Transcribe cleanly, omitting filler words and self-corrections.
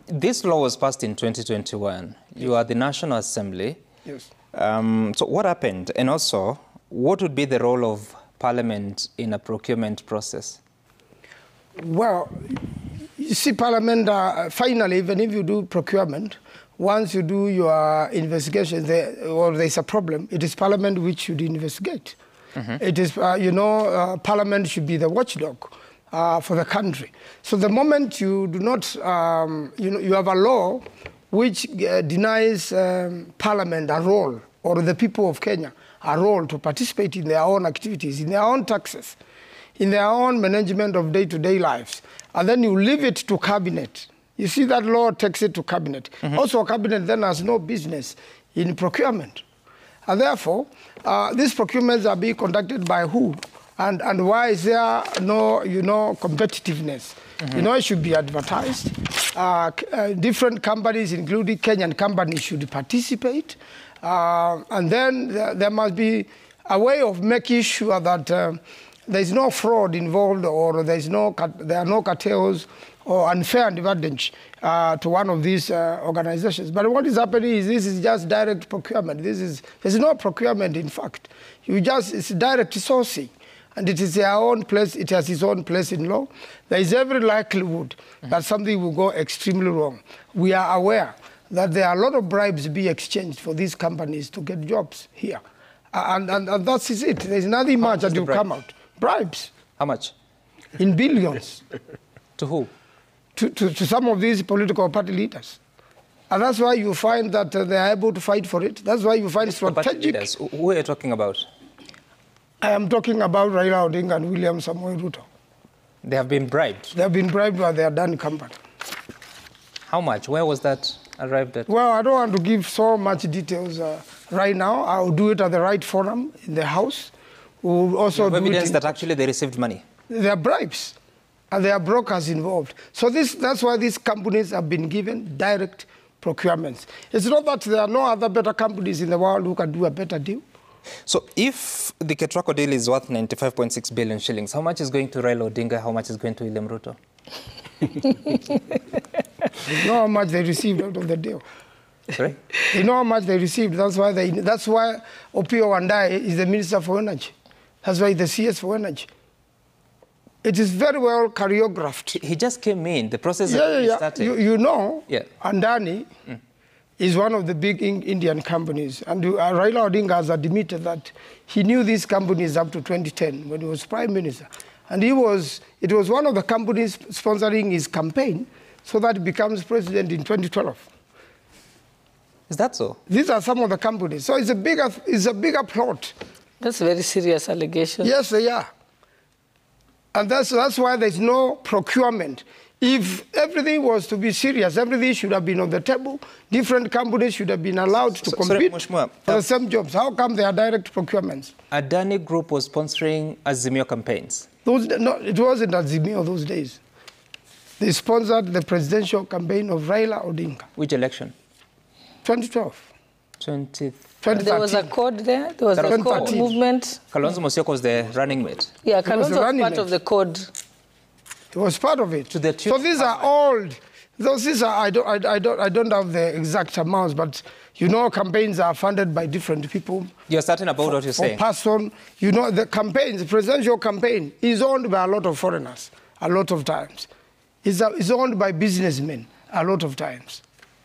This law was passed in 2021. You are the National Assembly. Yes. So what happened? And also, what would be the role of Parliament in a procurement process? Well, you see, Parliament, finally, even if you do procurement, once you do your investigation, there's a problem, it is Parliament which should investigate. It is, Parliament should be the watchdog for the country. So the moment you do not, you have a law which denies Parliament a role, or the people of Kenya a role to participate in their own activities, in their own taxes, in their own management of day-to-day lives, and then you leave it to Cabinet. You see, that law takes it to Cabinet. Also, Cabinet then has no business in procurement. And therefore, these procurements are being conducted by who? And why is there no, competitiveness? It should be advertised. Different companies, including Kenyan companies, should participate. And then there must be a way of making sure that there is no fraud involved, or there are no cartels or unfair advantage to one of these organizations. But what is happening is this is just direct procurement. There's no procurement, in fact. It's direct sourcing. And it is their own place, it has its own place in law. There is every likelihood that something will go extremely wrong. We are aware that there are a lot of bribes being exchanged for these companies to get jobs here. And that is it. There's nothing much that will come out. Bribes. How much? In billions. To who? To some of these political party leaders. And that's why you find that they are able to fight for it. That's why you find strategic... Who are you talking about? I am talking about Raila Odinga and William Samoei Ruto. They have been bribed? They have been bribed by the Adani Company. How much? Where was that arrived at? Well, I don't want to give so much details right now. I'll do it at the right forum in the House. We'll also do evidence that actually they received money? There are bribes, and there are brokers involved. So that's why these companies have been given direct procurements. It's not that there are no other better companies in the world who can do a better deal. So if the Ketraco deal is worth 95.6 billion shillings, how much is going to Raila Odinga, how much is going to William Ruto? They know how much they received out of the deal. Sorry? They know how much they received. That's why Opio Wandai is the Minister for Energy. That's why the CS for Energy. It is very well choreographed. He just came in. The process started. Adani is one of the big Indian companies. And Raila Odinga has admitted that he knew these companies up to 2010 when he was Prime Minister. And it was one of the companies sponsoring his campaign so that he becomes president in 2012. Is that so? These are some of the companies. So it's a bigger plot. That's a very serious allegation. Yes, they are. And that's why there's no procurement. If everything was to be serious, everything should have been on the table. Different companies should have been allowed to compete for the same jobs. How come there are direct procurements? Adani Group was sponsoring Azimio campaigns. No, it wasn't Azimio those days. They sponsored the presidential campaign of Raila Odinga. Which election? 2012. 2013. There was a code there. There was a code movement. Kalonzo Musyoka was the running mate. Yeah, Kalonzo was part of the code. It was part of it. So these are old. These are I don't have the exact amounts, but campaigns are funded by different people. You're certain about what you're saying? Person, the campaigns, the presidential campaign is owned by a lot of foreigners, a lot of times. It's owned by businessmen, a lot of times.